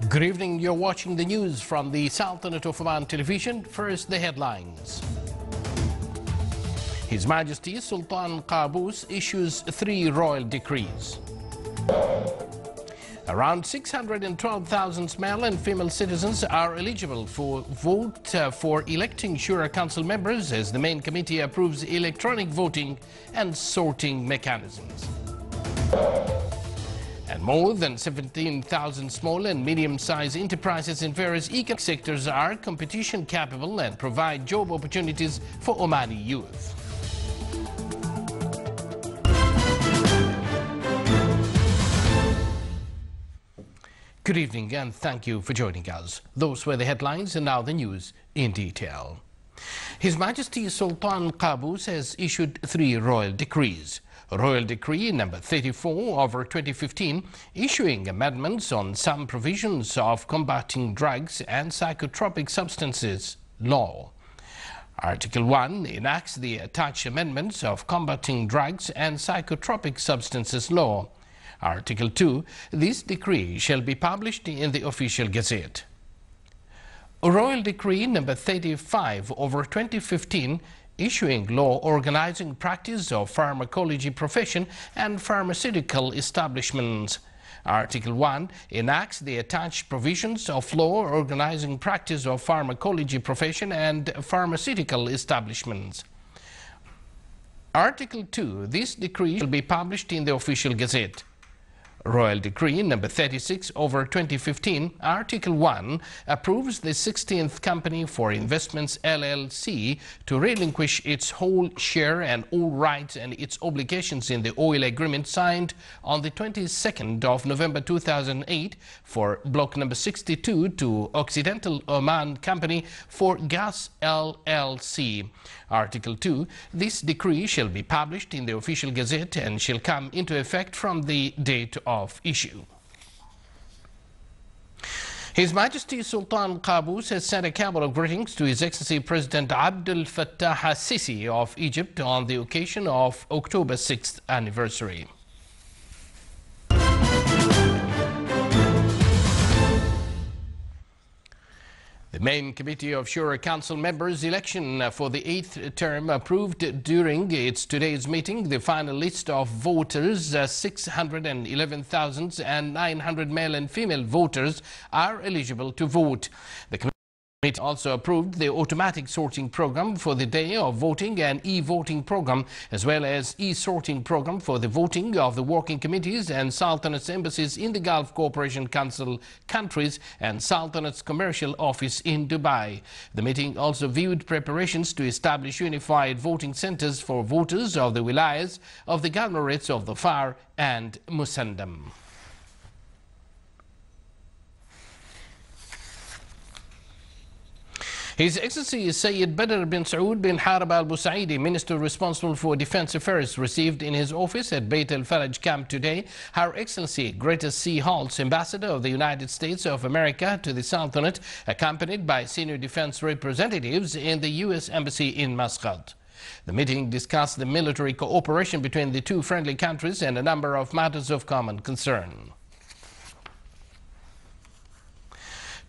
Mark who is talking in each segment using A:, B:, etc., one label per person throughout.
A: Good evening. You're watching the news from the Sultanate of Oman television. First, the headlines. His Majesty Sultan Qaboos issues 3 royal decrees. Around 612,000 male and female citizens are eligible for vote for electing Shura Council members as the main committee approves electronic voting and sorting mechanisms. And more than 17,000 small and medium-sized enterprises in various economic sectors are competition capable and provide job opportunities for Omani youth. Good evening and thank you for joining us. Those were the headlines and now the news in detail. His Majesty Sultan Qaboos has issued 3 royal decrees. Royal Decree number 34/2015 issuing amendments on some provisions of combating drugs and psychotropic substances law. Article 1 enacts the attached amendments of combating drugs and psychotropic substances law. Article 2, this decree shall be published in the official gazette. Royal Decree number 35/2015 issuing law organizing practice of pharmacology profession and pharmaceutical establishments. Article 1 enacts the attached provisions of law organizing practice of pharmacology profession and pharmaceutical establishments. Article 2, this decree shall be published in the official gazette. Royal Decree number 36/2015, Article 1 approves the 16th Company for Investments LLC to relinquish its whole share and all rights and its obligations in the oil agreement signed on the 22nd of November 2008 for Block number 62 to Occidental Oman Company for Gas LLC. Article 2, this decree shall be published in the official gazette and shall come into effect from the date of issue. His Majesty Sultan Qaboos has sent a cabal of greetings to His Excellency President Abdel Fattah al-Sisi of Egypt on the occasion of October 6th anniversary. The main committee of Shura Council members election for the 8th term approved during its today's meeting the final list of voters. 611,900 male and female voters are eligible to vote. The committee also approved the automatic sorting program for the day of voting and e-voting program, as well as e-sorting program for the voting of the working committees and Sultanate's embassies in the Gulf Cooperation Council countries and Sultanate's commercial office in Dubai. The meeting also viewed preparations to establish unified voting centers for voters of the wilayas of the governorates of Dhafar and Musandam. His Excellency Sayyid Badr bin Saud bin Harab al-Busaidi, Minister responsible for Defense Affairs, received in his office at Beit al-Faraj camp today Her Excellency Greta C. Holtz, Ambassador of the United States of America to the Sultanate, accompanied by senior defense representatives in the U.S. Embassy in Muscat. The meeting discussed the military cooperation between the two friendly countries and a number of matters of common concern.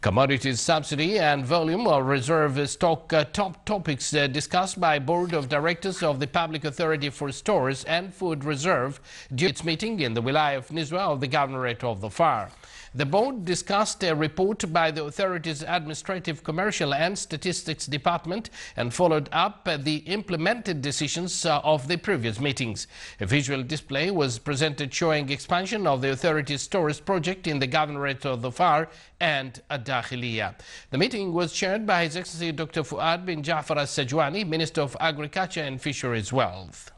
A: Commodities subsidy and volume of reserve stock top topics discussed by Board of Directors of the Public Authority for Stores and Food Reserve during its meeting in the Wilaya of Nizwa of the Governorate of Dhafar. The board discussed a report by the authority's Administrative, Commercial and Statistics Department and followed up the implemented decisions of the previous meetings. A visual display was presented showing expansion of the authority's storage project in the Governorate of Dhafar and Ad-Dakhiliya. The meeting was chaired by His Excellency Dr. Fuad bin Jafar al-Sajwani, Minister of Agriculture and Fisheries Wealth.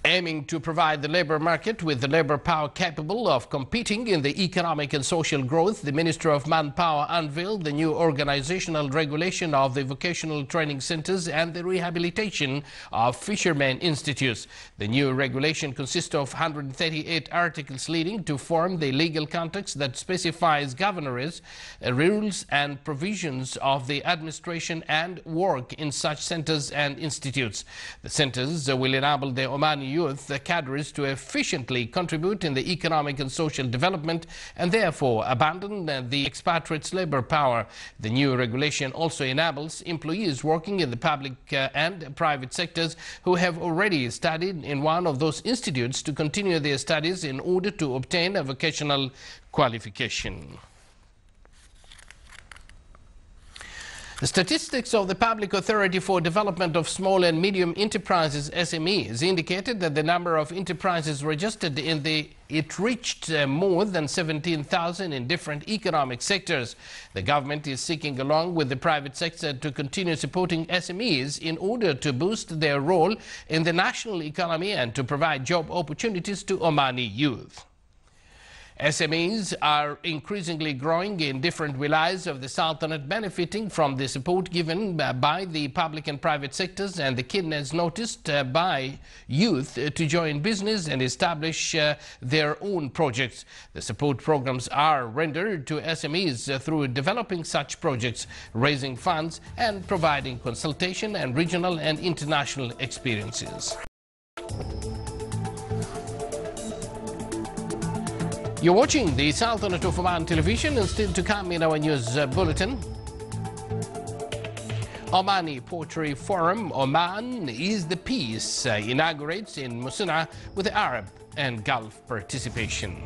A: Aiming to provide the labor market with the labor power capable of competing in the economic and social growth, the Minister of Manpower unveiled the new organizational regulation of the vocational training centers and the rehabilitation of fishermen institutes. The new regulation consists of 138 articles leading to form the legal context that specifies governor's rules and provisions of the administration and work in such centers and institutes. The centers will enable the Omani youth cadres to efficiently contribute in the economic and social development and therefore abandon the expatriates' labor power. The new regulation also enables employees working in the public and private sectors who have already studied in one of those institutes to continue their studies in order to obtain a vocational qualification. The statistics of the Public Authority for Development of Small and Medium Enterprises (SMEs) indicated that the number of enterprises registered it reached more than 17,000 in different economic sectors. The government is seeking, along with the private sector, to continue supporting SMEs in order to boost their role in the national economy and to provide job opportunities to Omani youth. SMEs are increasingly growing in different wilayas of the Sultanate, benefiting from the support given by the public and private sectors and the keenness noticed by youth to join business and establish their own projects. The support programs are rendered to SMEs through developing such projects, raising funds and providing consultation and regional and international experiences. You're watching the Sultanate of Oman television, and still to come in our news bulletin. Omani Poetry Forum Oman is the Peace inaugurates in Musina with Arab and Gulf participation.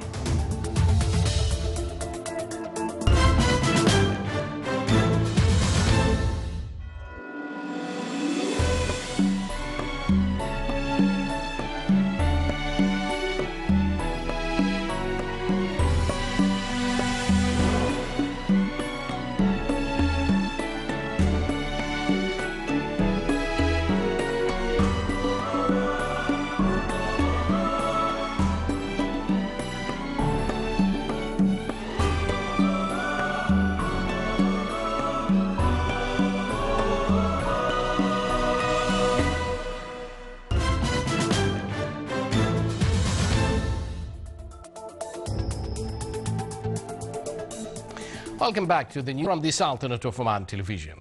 A: Welcome back to the news from the Sultanate of Oman television.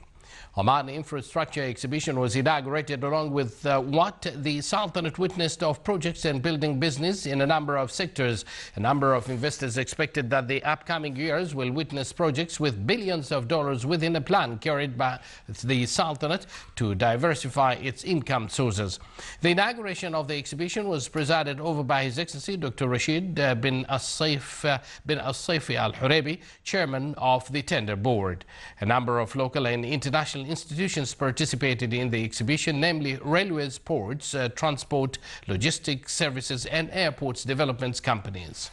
A: Oman Infrastructure Exhibition was inaugurated along with what the Sultanate witnessed of projects and building business in a number of sectors. A number of investors expected that the upcoming years will witness projects with billions of dollars within a plan carried by the Sultanate to diversify its income sources. The inauguration of the exhibition was presided over by His Excellency Dr. Rashid bin Al-Saifi Al-Huraybi, Chairman of the Tender Board. A number of local and international institutions participated in the exhibition, namely railways, ports, transport, logistics services and airports development companies.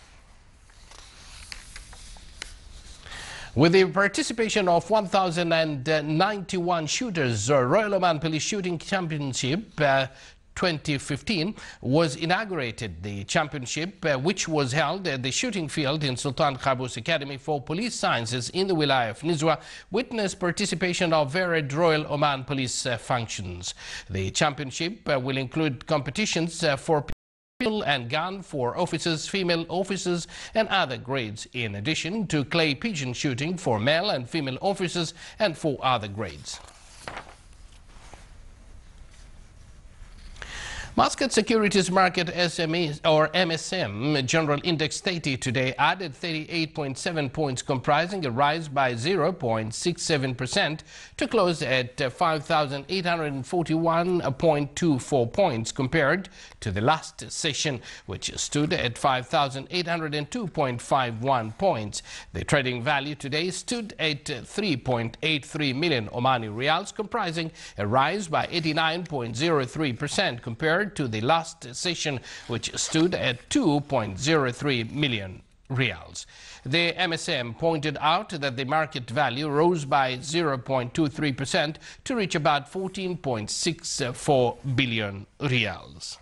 A: With the participation of 1,091 shooters, Royal Oman Police Shooting Championship 2015 was inaugurated. The championship, which was held at the shooting field in Sultan Qaboos Academy for Police Sciences in the Wilayah of Nizwa, witnessed participation of varied Royal Oman Police functions. The championship will include competitions for pistol and gun for officers, female officers and other grades, in addition to clay pigeon shooting for male and female officers and for other grades. Muscat Securities Market SME or MSM General Index 30 today added 38.7 points, comprising a rise by 0.67% to close at 5,841.24 points compared to the last session, which stood at 5,802.51 points. The trading value today stood at 3.83 million Omani Riyals, comprising a rise by 89.03% compared to the last session, which stood at 2.03 million Riyals. The MSM pointed out that the market value rose by 0.23% to reach about 14.64 billion Riyals.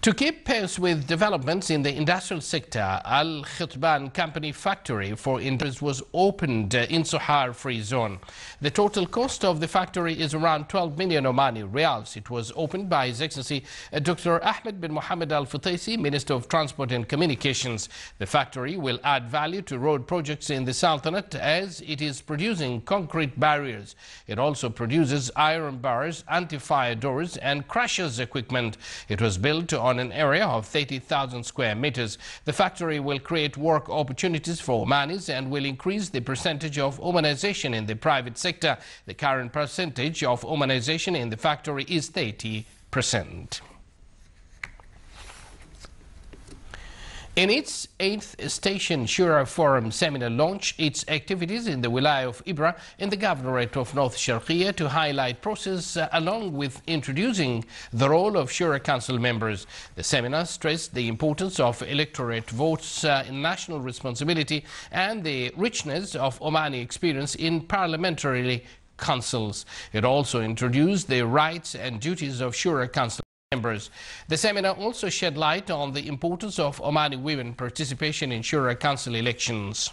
A: To keep pace with developments in the industrial sector, Al Khitban Company Factory for Industries was opened in Sohar Free Zone. The total cost of the factory is around 12 million Omani Riyals. It was opened by His Excellency Dr. Ahmed bin Mohammed Al Futaisi, Minister of Transport and Communications. The factory will add value to road projects in the Sultanate as it is producing concrete barriers. It also produces iron bars, anti-fire doors and crushers equipment. It was built on an area of 30,000 square meters. The factory will create work opportunities for Omanis and will increase the percentage of Omanization in the private sector. The current percentage of Omanization in the factory is 30%. In its 8th Station Shura Forum seminar launched its activities in the Wilaya of Ibra in the Governorate of North Sharqiya to highlight process along with introducing the role of Shura Council members. The seminar stressed the importance of electorate votes in national responsibility and the richness of Omani experience in parliamentary councils. It also introduced the rights and duties of Shura Council members. The seminar also shed light on the importance of Omani women participation in Shura Council elections.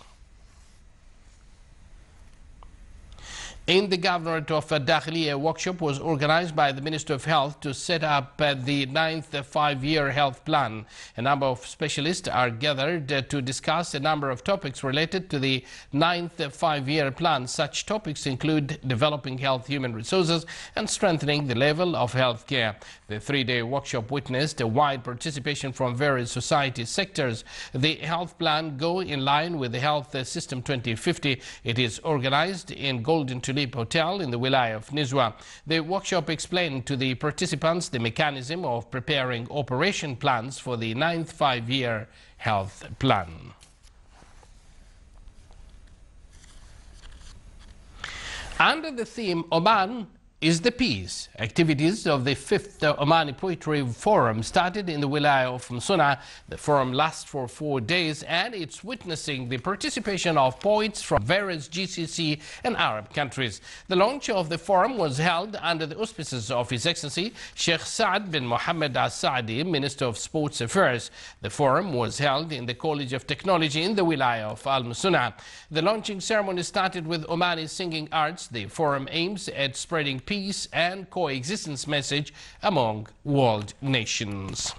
A: In the Governorate of Dakhiliya, a workshop was organized by the Minister of Health to set up the 9th five-year health plan. A number of specialists are gathered to discuss a number of topics related to the 9th five-year plan. Such topics include developing health human resources and strengthening the level of health care. The three-day workshop witnessed a wide participation from various society sectors. The health plan go in line with the Health System 2050. It is organized in Golden Tulip Hotel in the Wilaya of Nizwa. The workshop explained to the participants the mechanism of preparing operation plans for the 9th five-year health plan. Under the theme Oman is the peace, activities of the 5th Omani Poetry Forum started in the Wilaya of Msuna. The forum lasts for 4 days and it's witnessing the participation of poets from various GCC and Arab countries. The launch of the forum was held under the auspices of His Excellency Sheikh Saad bin Mohammed Al Saadi, Minister of Sports Affairs. The forum was held in the College of Technology in the Wilaya of Al Msuna. The launching ceremony started with Omani singing arts. The forum aims at spreading peace and coexistence message among world nations.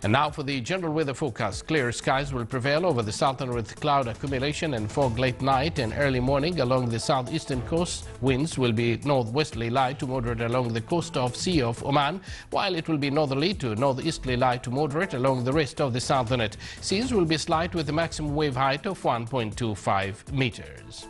A: And now for the general weather forecast. Clear skies will prevail over the Sultanate with cloud accumulation and fog late night and early morning along the southeastern coast. Winds will be northwesterly light to moderate along the coast of Sea of Oman, while it will be northerly to northeasterly light to moderate along the rest of the Sultanate. Seas will be slight with a maximum wave height of 1.25 meters.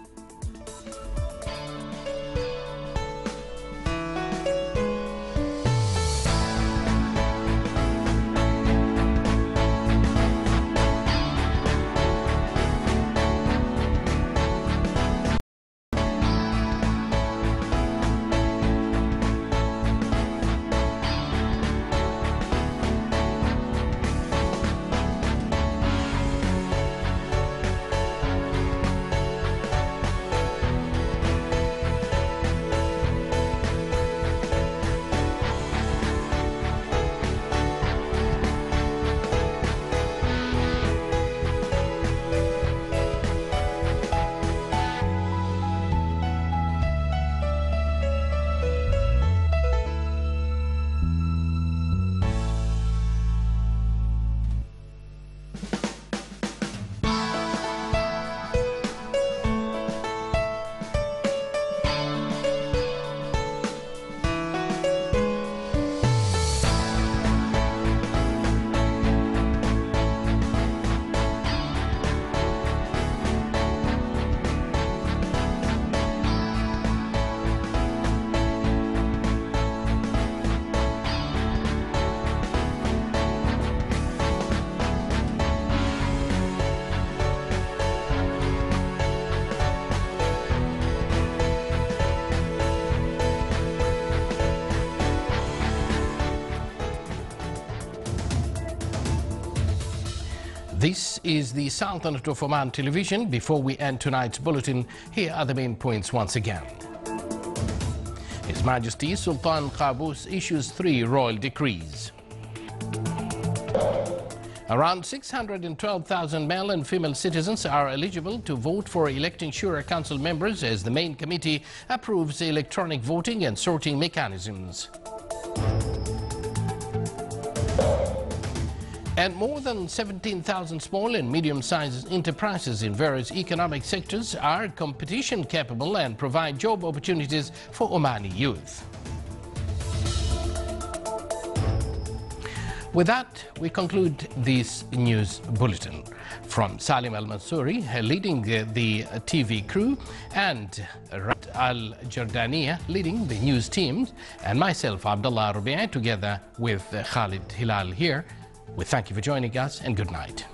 A: This is the Sultanate of Oman television. Before we end tonight's bulletin, here are the main points once again. His Majesty Sultan Qaboos issues 3 royal decrees. Around 612,000 male and female citizens are eligible to vote for electing Shura Council members as the main committee approves electronic voting and sorting mechanisms. And more than 17,000 small and medium-sized enterprises in various economic sectors are competition capable and provide job opportunities for Omani youth. With that, we conclude this news bulletin. From Salim Al-Mansouri, leading the TV crew, and Rad Al-Jordania, leading the news teams, and myself, Abdullah Rubi'i, together with Khalid Hilal here, we thank you for joining us and good night.